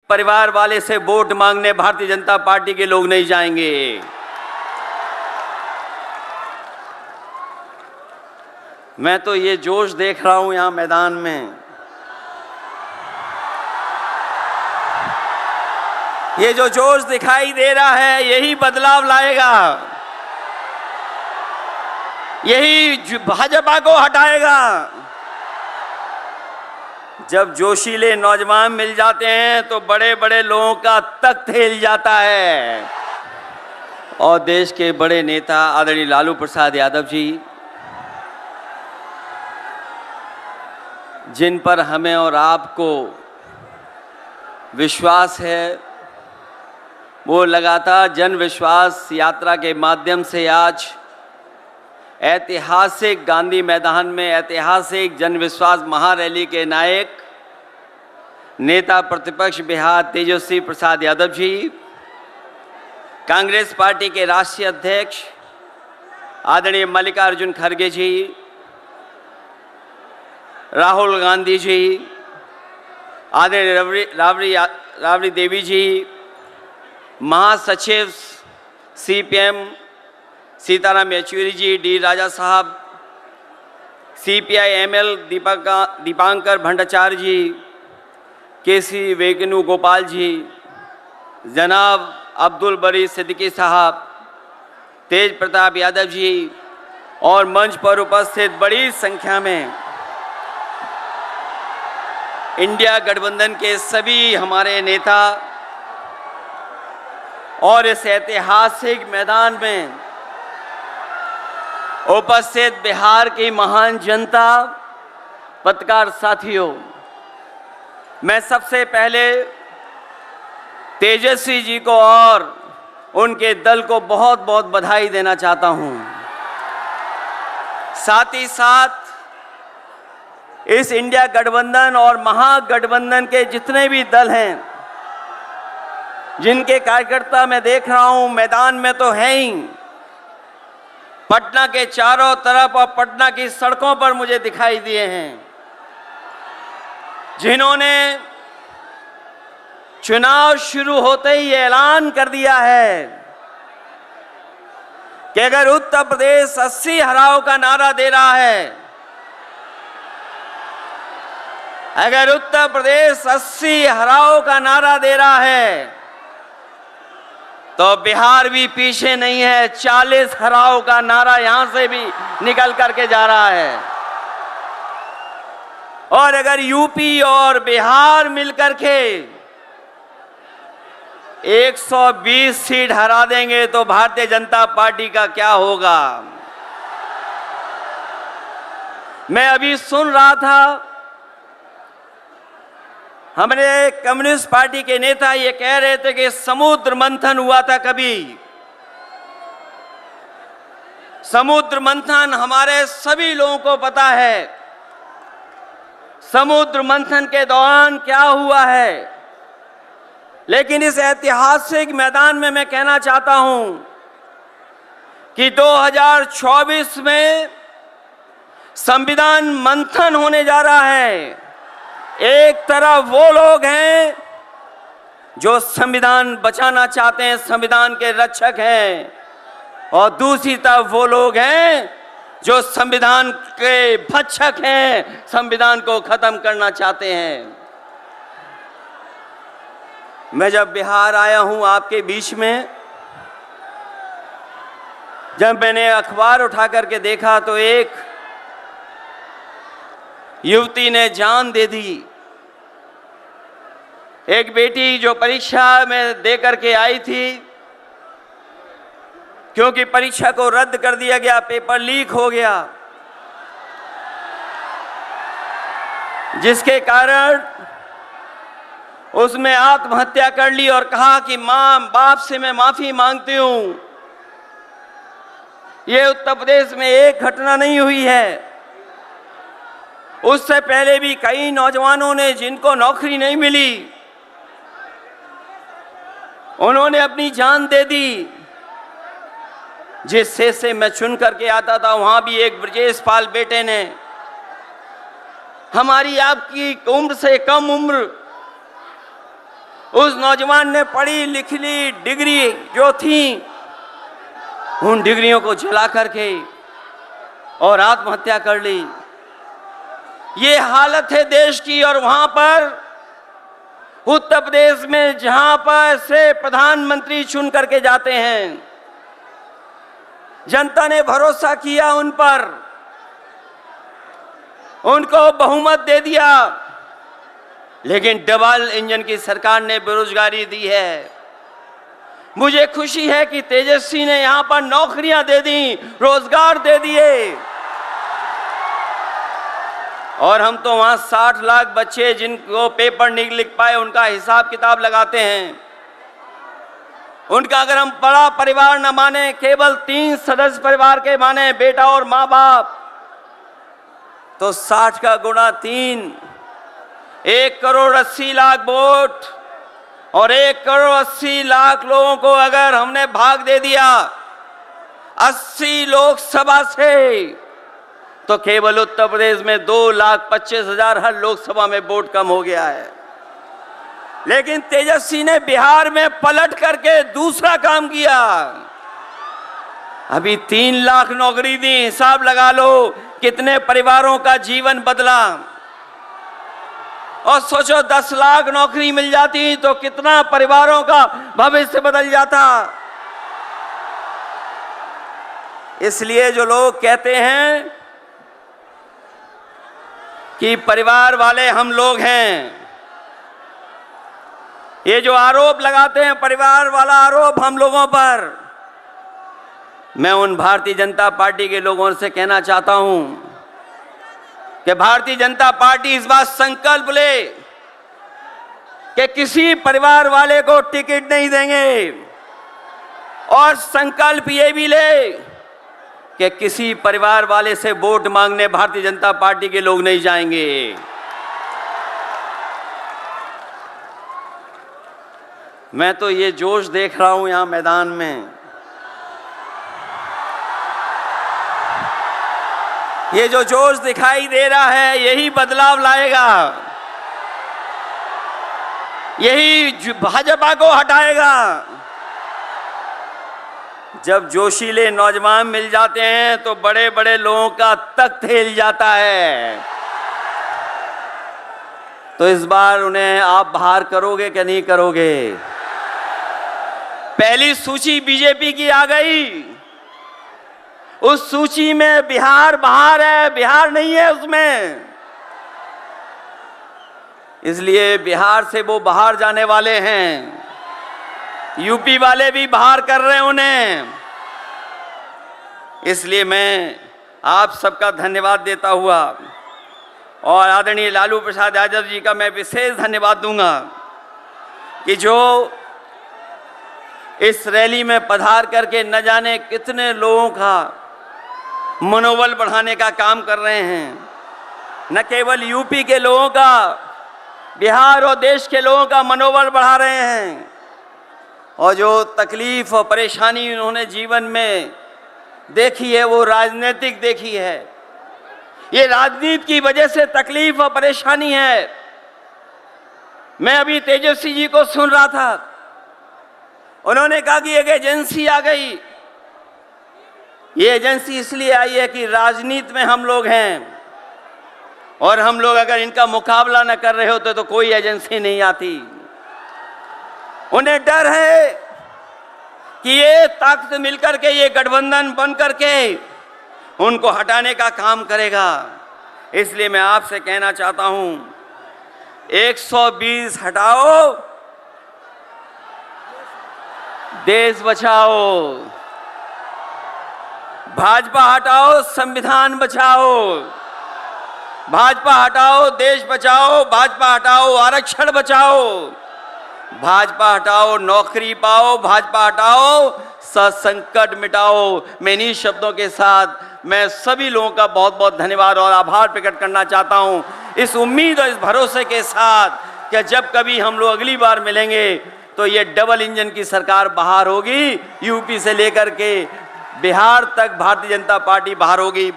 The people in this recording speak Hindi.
परिवार वाले से वोट मांगने भारतीय जनता पार्टी के लोग नहीं जाएंगे। मैं तो ये जोश देख रहा हूं यहां मैदान में, ये जो जोश दिखाई दे रहा है यही बदलाव लाएगा, यही भाजपा को हटाएगा। जब जोशीले नौजवान मिल जाते हैं तो बड़े बड़े लोगों का तख्त हिल जाता है। और देश के बड़े नेता आदरणीय लालू प्रसाद यादव जी, जिन पर हमें और आपको विश्वास है, वो लगातार जन विश्वास यात्रा के माध्यम से आज ऐतिहासिक गांधी मैदान में ऐतिहासिक जन विश्वास महारैली के नायक नेता प्रतिपक्ष बिहार तेजस्वी प्रसाद यादव जी, कांग्रेस पार्टी के राष्ट्रीय अध्यक्ष आदरणीय मल्लिकार्जुन खड़गे जी, राहुल गांधी जी, आदरणीय राबड़ी देवी जी, महासचिव सीपीएम सीताराम येचुरी जी, डी राजा साहब, सीपीआई एमएल दीपांकर भट्टाचार्य जी, केसी वेणुगोपाल जी, जनाब अब्दुल बरी सिद्दीकी साहब, तेज प्रताप यादव जी और मंच पर उपस्थित बड़ी संख्या में इंडिया गठबंधन के सभी हमारे नेता और इस ऐतिहासिक मैदान में उपस्थित बिहार की महान जनता, पत्रकार साथियों, मैं सबसे पहले तेजस्वी जी को और उनके दल को बहुत बहुत बधाई देना चाहता हूं। साथ ही साथ इस इंडिया गठबंधन और महागठबंधन के जितने भी दल हैं, जिनके कार्यकर्ता मैं देख रहा हूं मैदान में तो हैं ही, पटना के चारों तरफ और पटना की सड़कों पर मुझे दिखाई दिए हैं, जिन्होंने चुनाव शुरू होते ही ऐलान कर दिया है कि अगर उत्तर प्रदेश 80 हराओ का नारा दे रहा है, अगर उत्तर प्रदेश 80 हराओ का नारा दे रहा है तो बिहार भी पीछे नहीं है, 40 हराओ का नारा यहां से भी निकल करके जा रहा है। और अगर यूपी और बिहार मिलकर के 120 सीट हरा देंगे तो भारतीय जनता पार्टी का क्या होगा। मैं अभी सुन रहा था, हमारे कम्युनिस्ट पार्टी के नेता ये कह रहे थे कि समुद्र मंथन हुआ था कभी। समुद्र मंथन हमारे सभी लोगों को पता है, समुद्र मंथन के दौरान क्या हुआ है। लेकिन इस ऐतिहासिक मैदान में मैं कहना चाहता हूं कि 2024 में संविधान मंथन होने जा रहा है। एक तरफ वो लोग हैं जो संविधान बचाना चाहते हैं, संविधान के रक्षक हैं, और दूसरी तरफ वो लोग हैं जो संविधान के भक्षक हैं, संविधान को खत्म करना चाहते हैं। मैं जब बिहार आया हूं आपके बीच में, जब मैंने अखबार उठा करके देखा तो एक युवती ने जान दे दी। एक बेटी जो परीक्षा में दे करके आई थी, क्योंकि परीक्षा को रद्द कर दिया गया, पेपर लीक हो गया, जिसके कारण उसने आत्महत्या कर ली और कहा कि मां बाप से मैं माफी मांगती हूं। ये उत्तर प्रदेश में एक घटना नहीं हुई है, उससे पहले भी कई नौजवानों ने, जिनको नौकरी नहीं मिली, उन्होंने अपनी जान दे दी। जिस शहर से मैं चुन करके आता था, वहां भी एक ब्रजेश पाल बेटे ने हमारी आपकी उम्र से कम उम्र उस नौजवान ने पढ़ी लिख ली डिग्री जो थी, उन डिग्रियों को जला करके और आत्महत्या कर ली। ये हालत है देश की। और वहां पर उत्तर प्रदेश में जहां पर से प्रधानमंत्री चुन करके जाते हैं, जनता ने भरोसा किया उन पर, उनको बहुमत दे दिया, लेकिन डबल इंजन की सरकार ने बेरोजगारी दी है। मुझे खुशी है कि तेजस्वी ने यहां पर नौकरियां दे दी, रोजगार दे दिए। और हम तो वहां 60 लाख बच्चे जिनको पेपर नहीं लिख पाए उनका हिसाब किताब लगाते हैं। उनका अगर हम बड़ा परिवार न माने, केवल 3 सदस्य परिवार के माने, बेटा और माँ बाप, तो 60 का गुणा 3, 1 करोड़ 80 लाख वोट और 1 करोड़ 80 लाख लोगों को अगर हमने भाग दे दिया 80 लोकसभा से, तो केवल उत्तर प्रदेश में 2,25,000 हर लोकसभा में वोट कम हो गया है। लेकिन तेजस्वी ने बिहार में पलट करके दूसरा काम किया। अभी 3 लाख नौकरी दी, हिसाब लगा लो कितने परिवारों का जीवन बदला। और सोचो 10 लाख नौकरी मिल जाती तो कितना परिवारों का भविष्य बदल जाता। इसलिए जो लोग कहते हैं कि परिवार वाले हम लोग हैं, ये जो आरोप लगाते हैं परिवार वाला आरोप हम लोगों पर, मैं उन भारतीय जनता पार्टी के लोगों से कहना चाहता हूं कि भारतीय जनता पार्टी इस बात संकल्प ले कि किसी परिवार वाले को टिकट नहीं देंगे, और संकल्प ये भी ले कि किसी परिवार वाले से वोट मांगने भारतीय जनता पार्टी के लोग नहीं जाएंगे। मैं तो ये जोश देख रहा हूं यहां मैदान में, ये जो जोश दिखाई दे रहा है यही बदलाव लाएगा, यही भाजपा को हटाएगा। जब जोशीले नौजवान मिल जाते हैं तो बड़े बड़े लोगों का तख्त हिल जाता है। तो इस बार उन्हें आप बाहर करोगे कि नहीं करोगे? पहली सूची बीजेपी की आ गई, उस सूची में बिहार बाहर है, बिहार नहीं है उसमें। इसलिए बिहार से वो बाहर जाने वाले हैं, यूपी वाले भी बाहर कर रहे हैं उन्हें। इसलिए मैं आप सबका धन्यवाद देता हुआ और आदरणीय लालू प्रसाद यादव जी का मैं विशेष धन्यवाद दूंगा कि जो इस रैली में पधार करके न जाने कितने लोगों का मनोबल बढ़ाने का काम कर रहे हैं। न केवल यूपी के लोगों का, बिहार और देश के लोगों का मनोबल बढ़ा रहे हैं। और जो तकलीफ और परेशानी उन्होंने जीवन में देखी है वो राजनीतिक देखी है। ये राजनीति की वजह से तकलीफ और परेशानी है। मैं अभी तेजस्वी जी को सुन रहा था, उन्होंने कहा कि एक एजेंसी आ गई। ये एजेंसी इसलिए आई है कि राजनीति में हम लोग हैं और हम लोग अगर इनका मुकाबला न कर रहे होते तो कोई एजेंसी नहीं आती। उन्हें डर है कि ये ताकत मिलकर के, ये गठबंधन बन करके उनको हटाने का काम करेगा। इसलिए मैं आपसे कहना चाहता हूं 120 हटाओ, देश बचाओ। भाजपा हटाओ, संविधान बचाओ। भाजपा हटाओ, देश बचाओ। भाजपा हटाओ, आरक्षण बचाओ। भाजपा हटाओ, नौकरी पाओ। भाजपा हटाओ, संकट मिटाओ। मैं इन्हीं शब्दों के साथ मैं सभी लोगों का बहुत बहुत धन्यवाद और आभार प्रकट करना चाहता हूं, इस उम्मीद और इस भरोसे के साथ कि जब कभी हम लोग अगली बार मिलेंगे तो ये डबल इंजन की सरकार बाहर होगी, यूपी से लेकर के बिहार तक भारतीय जनता पार्टी बाहर होगी।